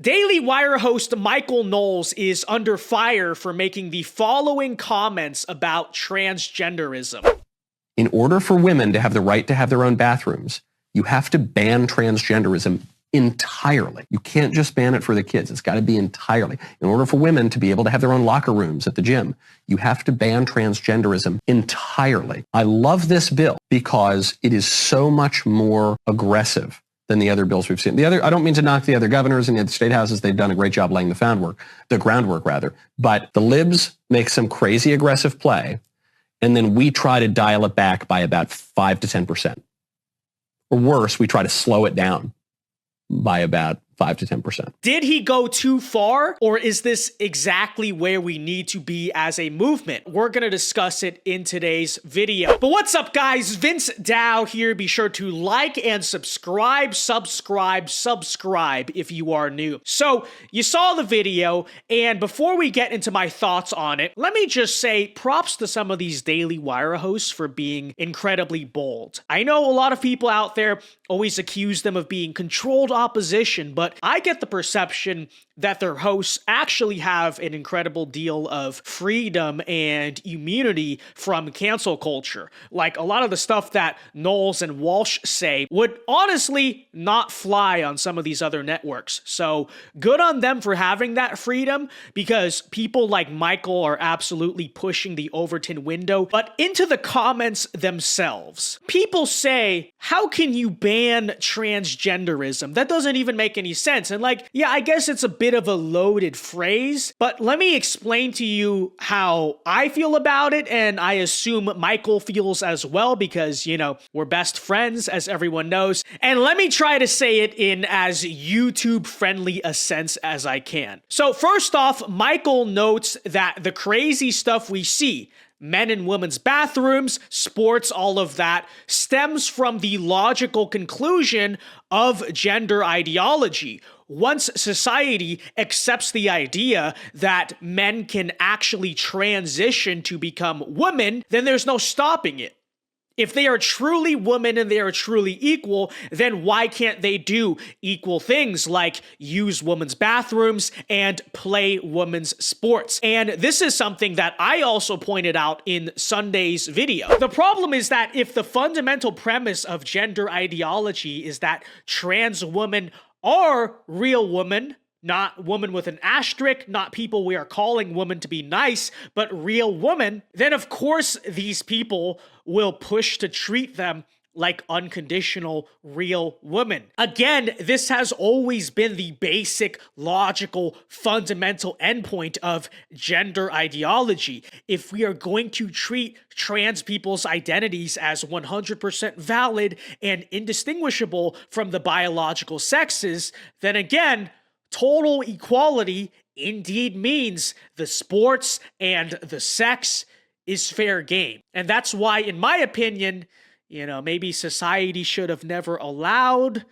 Daily Wire host Michael Knowles is under fire for making the following comments about transgenderism. In order for women to have the right to have their own bathrooms, you have to ban transgenderism entirely. You can't just ban it for the kids. It's got to be entirely. In order for women to be able to have their own locker rooms at the gym, you have to ban transgenderism entirely. I love this bill because it is so much more aggressive than the other bills we've seen. I don't mean to knock the other governors and the other state houses. They've done a great job laying the groundwork rather. But the libs make some crazy aggressive play, and then we try to dial it back by about 5 to 10%. Or worse, we try to slow it down by about 5 to 10%. Did he go too far, or is this exactly where we need to be as a movement? We're going to discuss it in today's video. But what's up, guys? Vince Dao here. Be sure to like and subscribe if you are new. So you saw the video, and before we get into my thoughts on it, let me just say props to some of these Daily Wire hosts for being incredibly bold. I know a lot of people out there always accuse them of being controlled opposition, but I get the perception that their hosts actually have an incredible deal of freedom and immunity from cancel culture. Like, a lot of the stuff that Knowles and Walsh say would honestly not fly on some of these other networks. So good on them for having that freedom, because people like Michael are absolutely pushing the Overton window. But into the comments themselves, people say, how can you ban transgenderism? That doesn't even make any sense. And like, yeah, I guess it's a bit of a loaded phrase, but let me explain to you how I feel about it, and I assume Michael feels as well, because, you know, we're best friends, as everyone knows. And let me try to say it in as YouTube-friendly a sense as I can. So first off, Michael notes that the crazy stuff we see, men and women's bathrooms, sports, all of that, stems from the logical conclusion of gender ideology. Once society accepts the idea that men can actually transition to become women, then there's no stopping it. If they are truly women and they are truly equal, then why can't they do equal things like use women's bathrooms and play women's sports? And this is something that I also pointed out in Sunday's video. The problem is that if the fundamental premise of gender ideology is that trans women are real women, not woman with an asterisk, not people we are calling women to be nice, but real women, then of course these people will push to treat them like unconditional real women. Again, this has always been the basic, logical, fundamental endpoint of gender ideology. If we are going to treat trans people's identities as 100% valid and indistinguishable from the biological sexes, then again, total equality indeed means the sports and the sex is fair game. And that's why, in my opinion, you know, maybe society should have never allowed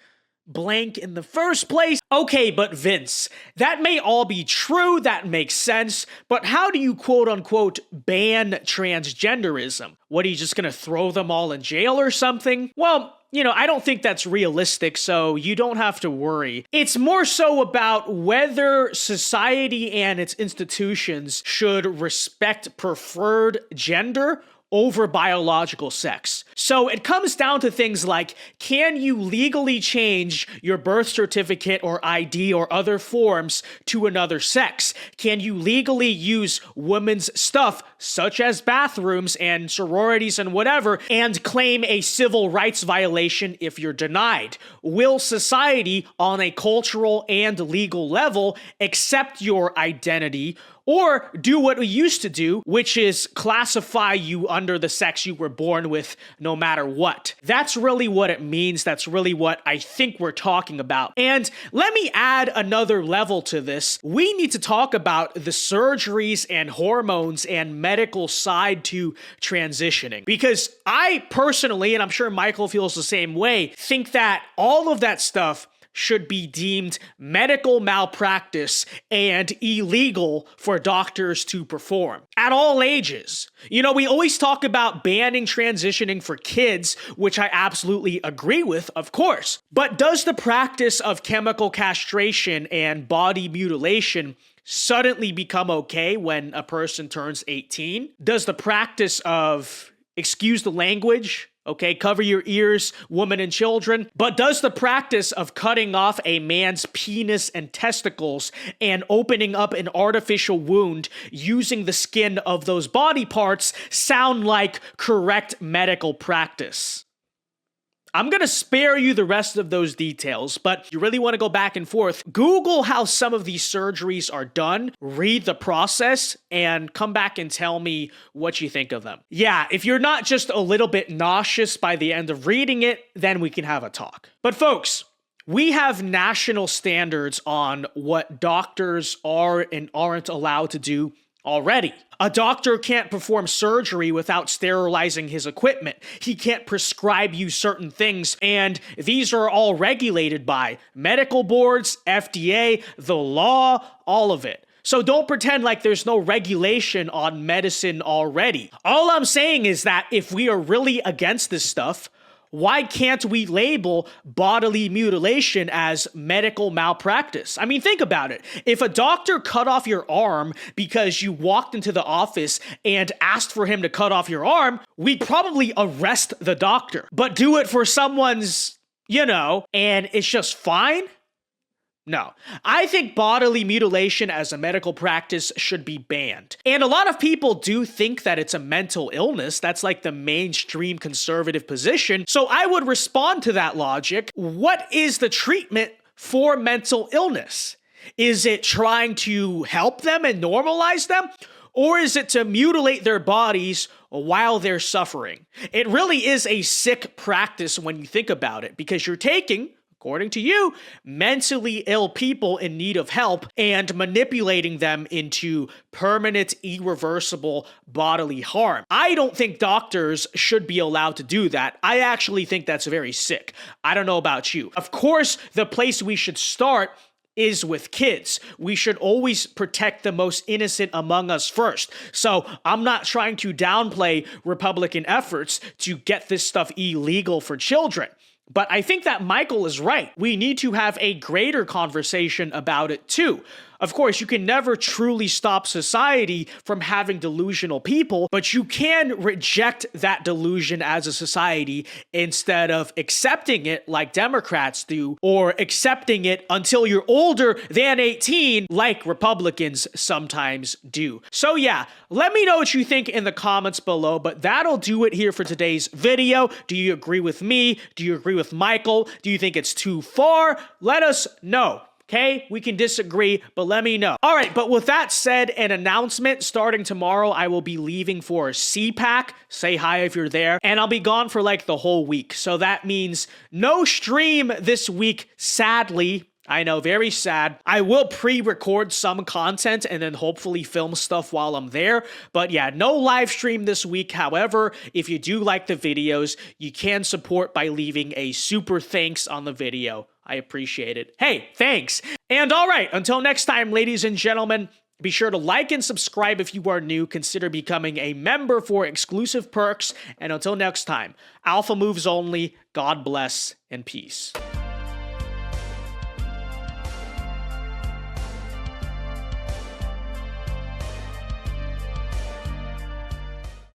blank in the first place. Okay, but Vince, that may all be true, that makes sense, but how do you quote-unquote ban transgenderism? What, are you just gonna throw them all in jail or something? Well, you know, I don't think that's realistic, so you don't have to worry. It's more so about whether society and its institutions should respect preferred gender over biological sex. So it comes down to things like, can you legally change your birth certificate or ID or other forms to another sex? Can you legally use women's stuff, such as bathrooms and sororities and whatever, and claim a civil rights violation if you're denied? Will society, on a cultural and legal level, accept your identity, or do what we used to do, which is classify you under the sex you were born with no matter what? That's really what it means. That's really what I think we're talking about. And let me add another level to this. We need to talk about the surgeries and hormones and medical side to transitioning. Because I personally, and I'm sure Michael feels the same way, think that all of that stuff should be deemed medical malpractice and illegal for doctors to perform at all ages. You know, we always talk about banning transitioning for kids, which I absolutely agree with, of course. But does the practice of chemical castration and body mutilation suddenly become okay when a person turns 18? Does the practice of, excuse the language, okay, cover your ears, women and children, but does the practice of cutting off a man's penis and testicles and opening up an artificial wound using the skin of those body parts sound like correct medical practice? I'm going to spare you the rest of those details, but you really want to go back and forth, Google how some of these surgeries are done, read the process, and come back and tell me what you think of them. Yeah, if you're not just a little bit nauseous by the end of reading it, then we can have a talk. But folks, we have national standards on what doctors are and aren't allowed to do already. A doctor can't perform surgery without sterilizing his equipment. He can't prescribe you certain things, and these are all regulated by medical boards, FDA, the law, all of it. So don't pretend like there's no regulation on medicine already. All I'm saying is that if we are really against this stuff, why can't we label bodily mutilation as medical malpractice? I mean, think about it. If a doctor cut off your arm because you walked into the office and asked for him to cut off your arm, we'd probably arrest the doctor. But do it for someone's, and it's just fine? No. I think bodily mutilation as a medical practice should be banned. And a lot of people do think that it's a mental illness. That's like the mainstream conservative position. So I would respond to that logic. What is the treatment for mental illness? Is it trying to help them and normalize them? Or is it to mutilate their bodies while they're suffering? It really is a sick practice when you think about it, because you're taking, according to you, mentally ill people in need of help and manipulating them into permanent, irreversible bodily harm. I don't think doctors should be allowed to do that. I actually think that's very sick. I don't know about you. Of course, the place we should start is with kids. We should always protect the most innocent among us first. So I'm not trying to downplay Republican efforts to get this stuff illegal for children. But I think that Michael is right. We need to have a greater conversation about it too. Of course, you can never truly stop society from having delusional people, but you can reject that delusion as a society instead of accepting it like Democrats do, or accepting it until you're older than 18 like Republicans sometimes do. So yeah, let me know what you think in the comments below, but that'll do it here for today's video. Do you agree with me? Do you agree with Michael? Do you think it's too far? Let us know. Okay, we can disagree, but let me know. All right, but with that said, an announcement starting tomorrow, I will be leaving for CPAC. Say hi if you're there. And I'll be gone for like the whole week. So that means no stream this week, sadly. I know, very sad. I will pre-record some content and then hopefully film stuff while I'm there. But yeah, no live stream this week. However, if you do like the videos, you can support by leaving a super thanks on the video. I appreciate it. Hey, thanks. And all right, until next time, ladies and gentlemen, be sure to like and subscribe if you are new. Consider becoming a member for exclusive perks. And until next time, Alpha moves only. God bless and peace.